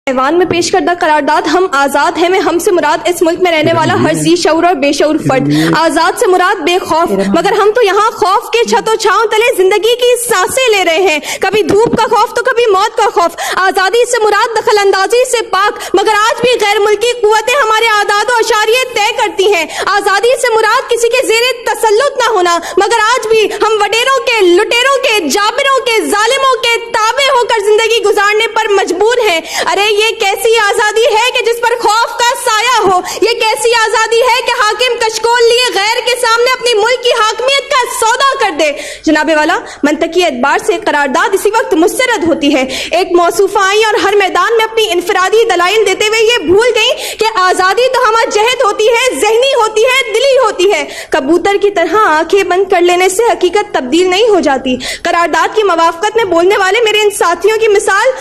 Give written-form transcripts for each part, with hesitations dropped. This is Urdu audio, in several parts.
ایوان میں پیش کردہ قرارداد ہم آزاد ہیں میں ہم سے مراد اس ملک میں رہنے والا ہر ذی شعور اور بے شعور فرد، آزاد سے مراد بے خوف، مگر ہم تو یہاں خوف کے چھت و چھاؤں تلے زندگی کی سانسیں لے رہے ہیں، کبھی دھوپ کا خوف تو کبھی موت کا خوف۔ آزادی سے مراد دخل اندازی سے پاک، مگر آج بھی غیر ملکی قوتیں ہمارے اعداد و اشاریے طے کرتی ہیں۔ آزادی سے مراد کسی کے زیر تسلط نہ ہونا، مگر آج بھی ہم وڈیروں کے، لٹیروں کے، جابروں کے، ظالموں کے تابع ہو کر زندگی گزارنے پر مجبور ہیں۔ ارے یہ کیسی آزادی ہے کہ جس پر خوف کا سایہ ہو؟ یہ کیسی آزادی ہے کہ حاکم کشکول لیے غیر کے سامنے اپنی ملک کی حاکمیت کا سودا کر دے؟ جناب والا، منطقی اعتبار سے قرارداد اسی وقت مسترد ہوتی ہے۔ ایک موصوفہ آئی اور ہر میدان میں اپنی انفرادی دلائل دیتے ہوئے یہ بھول گئی کہ آزادی تو ہمہ جہت ہوتی ہے، ذہنی ہوتی ہے، دلی ہوتی ہے۔ کبوتر کی طرح آنکھیں بند کر لینے سے حقیقت تبدیل نہیں ہو جاتی۔ قرارداد کی موافقت میں بولنے والے میرے ان ساتھیوں کی مثال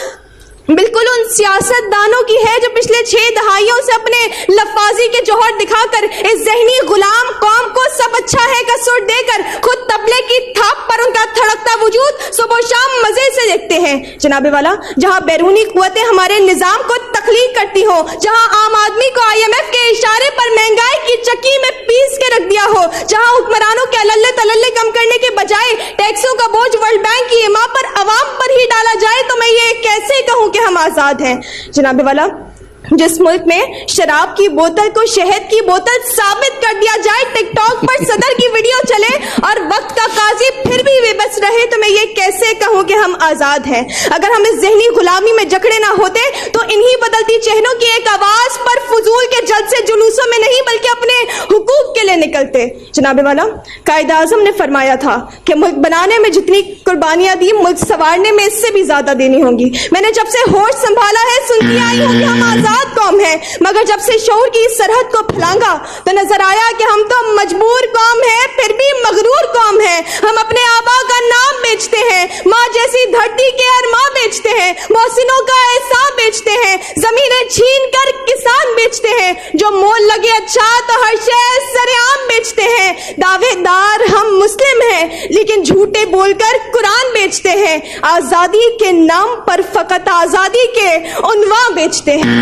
بالکل ان سیاست دانوں کی ہے جو پچھلے 6 دہائیوں سے اپنے لفاظی کے جوہر دکھا کر اس ذہنی غلام قوم کو سب اچھا ہے کا سر دے کر خود تبلے کی تھاپ پر ان کا تھڑکتا وجود صبح و شام مزے سے دیکھتے ہیں۔ جناب والا، جہاں بیرونی قوتیں ہمارے نظام کو تخلیق کرتی ہو، جہاں عام آدمی کو IMF کے اشارے پر مہنگائی کی چکی میں پیس کے رکھ دیا ہو، جہاں حکمرانوں کے اللے تللے کم کرنے کے بجائے ٹیکسوں کا بوجھ ورلڈ بینک کی حمایت پر عوام پر ہی ڈالا جائے تو میں یہ کیسے کہوں کہ ہم آزاد ہیں؟ جناب والا، جس ملک میں شراب کی بوتل کو شہد کی بوتل ثابت کر دیا جائے، ٹک ٹاک پر صدر کی ویڈیو چلے اور وقت کا قاضی پھر بھی بے بس رہے تو میں یہ کیسے کہوں کہ ہم آزاد ہیں؟ اگر ہم اس ذہنی غلامی میں جکڑے نہ ہوتے تو انہی بدلتی چہروں کی ایک آواز پر فضول کے جلسے جلوسوں میں نہیں بلکہ اپنے حقوق کے لیے نکلتے۔ جناب والا، قائد اعظم نے فرمایا تھا کہ ملک بنانے میں جتنی قربانیاں دی، ملک سنوارنے میں اس سے بھی زیادہ دینی ہوں گی۔ میں نے جب سے ہوش سنبھالا ہے سنتی آئی ہوں کہ ہم آزاد قوم ہے، مگر جب سے شعور کی سرحد کو پھلانگا تو نظر آیا کہ ہم تو مجبور قوم ہے، پھر بھی مغرور قوم ہے۔ ہم اپنے آبا کا نام بیچتے ہیں، ماں جیسی دھرتی کے ارماں بیچتے ہیں، محسنوں کا احسان بیچتے ہیں، زمینیں چھین کر کسان بیچتے ہیں، جو مول لگے اچھا تو ہر شے سرعام بیچتے ہیں۔ دعوے دار ہم مسلم ہیں لیکن جھوٹے بول کر قرآن بیچتے ہیں۔ آزادی کے نام پر فقط آزادی کے عنوان بیچتے ہیں۔